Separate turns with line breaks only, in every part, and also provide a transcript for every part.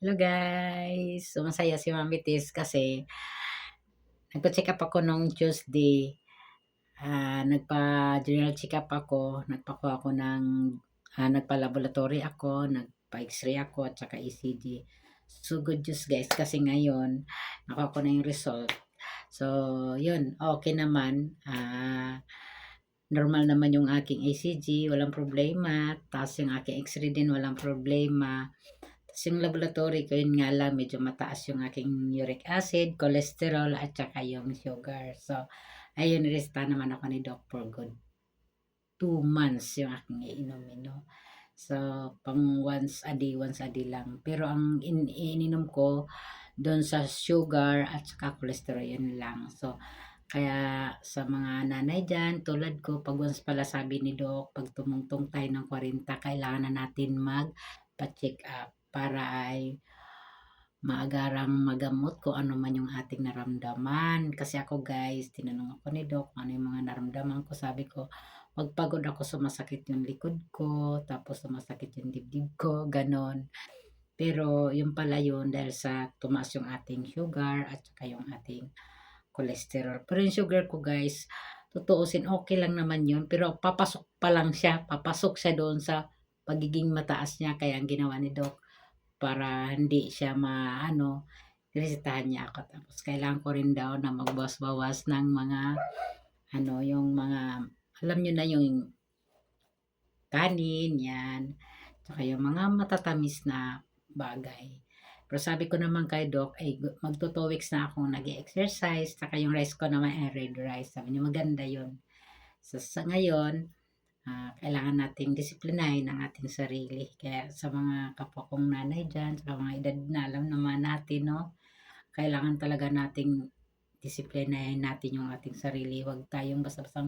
Hello guys! So masaya si Mami Tis kasi nagpa-check up ako nung Tuesday. Nagpa-general check up ako, nagpakuha ako ng nagpa-laboratory ako, nagpa-x-ray ako at saka ECG. So good news guys kasi ngayon nakuha ko na yung result. So yun, okay naman. Normal naman yung aking ECG, walang problema. Tapos yung aking x-ray din, walang problema. Tapos yung laboratory ko, yun nga lang, medyo mataas yung aking uric acid, cholesterol, at saka yung sugar. So, ayun, nilista naman ako ni Doc for good 2 months yung aking iinumin, no? So, pang once a day lang. Pero ang ininom ko, doon sa sugar at saka cholesterol, yun lang. So, kaya sa mga nanay dyan, tulad ko, pag once pala sabi ni Doc, pag tumungtong tayo ng 40, kailangan na natin magpa-check up para ay maagarang magamot kung ano man yung ating naramdaman. Kasi ako guys, tinanong ako ni Doc ano yung mga naramdaman ko. Sabi ko, pag pagod ako, sumasakit yung likod ko, tapos sumasakit yung dibdib ko, ganon. Pero yung pala yun dahil sa tumaas yung ating sugar at saka yung ating cholesterol. Pero yung sugar ko guys, tutuusin okay lang naman yun. Pero papasok pa lang siya. Papasok siya doon sa pagiging mataas niya. Kaya ang ginawa ni Doc para hindi siya maano, resetahan niya ako. Tapos kailangan ko rin daw na magbawas-bawas ng mga yung mga alam niyo na yung kanin, yan. Tsaka yung mga matatamis na bagay. Pero sabi ko naman kay Doc, ay magto 2 weeks na akong nag-exercise, tsaka yung rice ko naman ay red rice. Sabi niya maganda yun. So, sa ngayon, kailangan nating disiplinahin ang ating sarili. Kaya sa mga kapwa kong nanay dyan, sa mga edad na alam naman natin, no? Kailangan talaga nating disiplinahin natin yung ating sarili. Huwag tayong basta-basta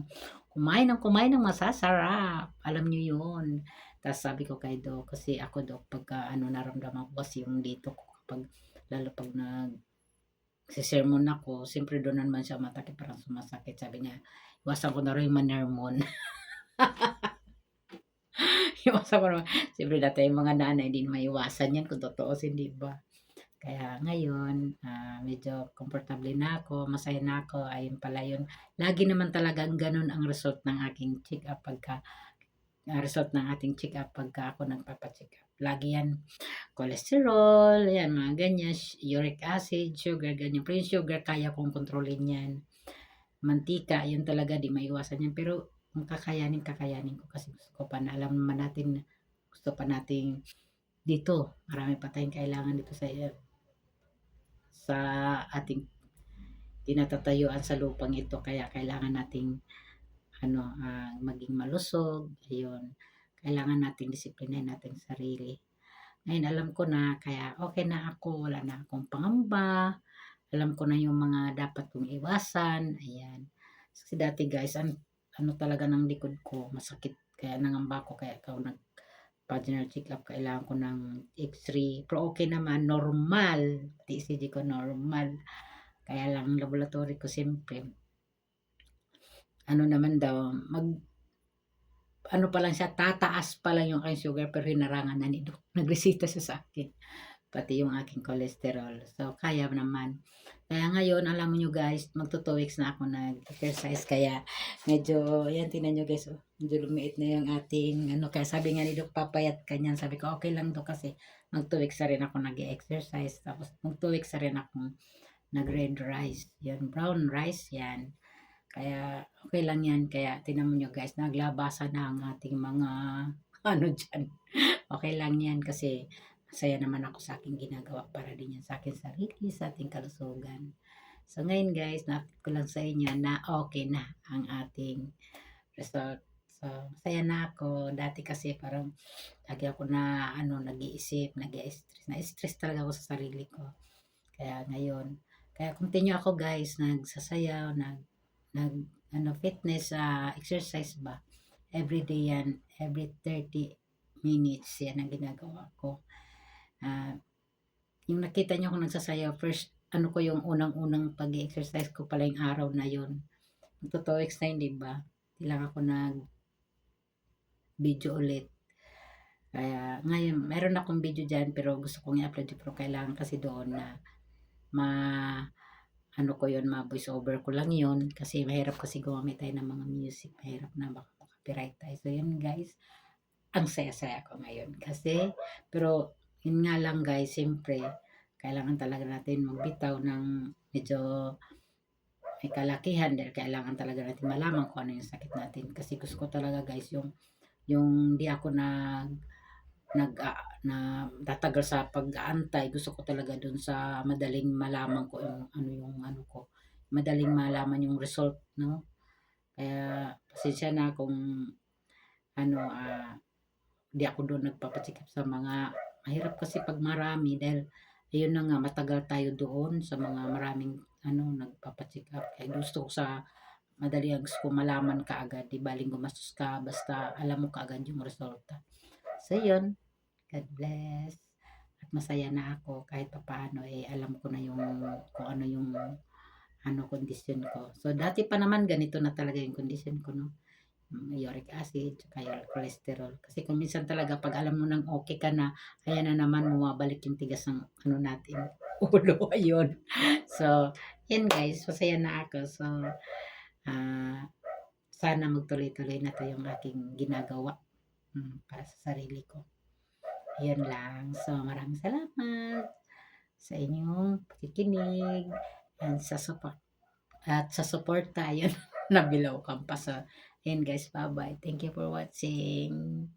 kumain ng masasarap. Alam nyo yun. Tapos sabi ko kay Doc, kasi ako Doc, pagka naramdaman ko kasi yung dito ko, kapag, lalo pag sermon ako, siyempre doon naman siya matakit, parang sumasakit. Sabi niya, iwasan ko na rin manermon. Iwasan ko naman. Siyempre dati yung mga nanay, hindi maiwasan yan kung totoo, hindi ba? Kaya ngayon, medyo komportable na ako, masaya na ako, ayun pala yun. Lagi naman talagang ganun ang result ng aking check-up result ng ating check-up pagka ako nagpapa-check up. Lagi yan, cholesterol, yan, mga ganyan, uric acid, sugar, ganyan. Pero yung sugar, kaya kong kontrolin yan. Mantika, yun talaga, di maiwasan yan. Pero kung kakayanin ko kasi gusto ko pa na alam naman natin, gusto pa nating dito, marami pa tayong kailangan dito sa ating tinatatayuan sa lupang ito kaya kailangan nating maging malusog, ayun. Kailangan nating disiplinahin natin sarili. Ngayon alam ko na kaya okay na ako, wala na akong pangamba. Alam ko na yung mga dapat kong iwasan, ayan. Kasi dati guys, ano talaga ng likod ko, masakit kaya nangamba ko kaya ikaw general check up, kailangan ko ng x-ray. Pero okay naman, normal. TCG ko normal. Kaya lang laboratory ko siyempre, naman daw, pa lang siya, tataas pa lang yung aking sugar pero hinarangan na ni Doc. Nagresita siya sa akin. Pati yung aking cholesterol. So, kaya naman. Kaya ngayon, alam niyo guys, magto 2 weeks na ako nag-exercise. Kaya medyo, yan, tinan nyo guys, medyo lumiit na yung ating, kaya sabi nga ni Doc, papayat ka niyan. Sabi ko, okay lang Doc kasi mag 2 weeks na rin ako nag-exercise. Tapos mag 2 weeks na rin ako nag-red rice. Yan, brown rice, yan. Kaya okay lang yan. Kaya tinan mo nyo guys, naglabasa na ang ating mga dyan. Okay lang yan kasi masaya naman ako sa aking ginagawa para din yan sa akin sarili, sa ating kalusugan. So ngayon guys, nakita ko lang sa inyo na okay na ang ating result. So masaya na ako. Dati kasi parang lagi ako na nag-iisip, nag-i-stress. Na-stress talaga ako sa sarili ko. Kaya ngayon, kaya continue ako guys, nagsasayaw, nag fitness exercise ba. Every day yan, every 30 minutes yan ang ginagawa ko. Yung nakita niyo ako nagsasayaw, first ko yung unang-unang pag-exercise ko pala yung araw na yun. Magto 2 weeks na yun, di ba? Di lang ako nag-video ulit. Kaya ngayon meron akong video diyan pero gusto kong i-upload yun pero kailangan kasi doon na ma ano ko yun, ma-voice over ko lang yun kasi mahirap kasi gumamit tayo ng mga music, mahirap na baka copyright tayo. So yun guys, ang saya-saya ko ngayon kasi pero yun nga lang guys, siyempre kailangan talaga natin magbitaw ng medyo may kalakihan dahil kailangan talaga natin malaman kung ano yung sakit natin kasi gusto ko talaga guys yung di ako na tatagal sa pag-aantay. Gusto ko talaga dun sa madaling malaman ko yung ano ko. Madaling malaman yung result, no? Kaya, pasensya na kung ano, di ako doon nagpapacheck sa mga, mahirap kasi pag marami dahil, ayun na nga, matagal tayo doon sa mga maraming, ano, nagpapacheck up. Kaya gusto ko sa madali ang gusto ko malaman kaagad, di baling gumastos ka, basta alam mo kaagad yung resulta. So, yun. God bless. At masaya na ako kahit papaano eh alam ko na yung kung ano yung ano kondisyon ko. So dati pa naman ganito na talaga yung kondisyon ko no. Uric acid, tsaka yung cholesterol. Kasi kung minsan talaga pag alam mo nang okay ka na, ayan na naman bumabalik yung tigas ng ano natin, ulo. Ayun. So, yan guys, masaya na ako. So, ah, sana magtuloy-tuloy na to yung aking ginagawa para sa sarili ko. Yun lang. So, maraming salamat sa inyong pakikinig and sa support. At sa support tayo nabilaw kampas. So, ayun guys, bye-bye. Thank you for watching.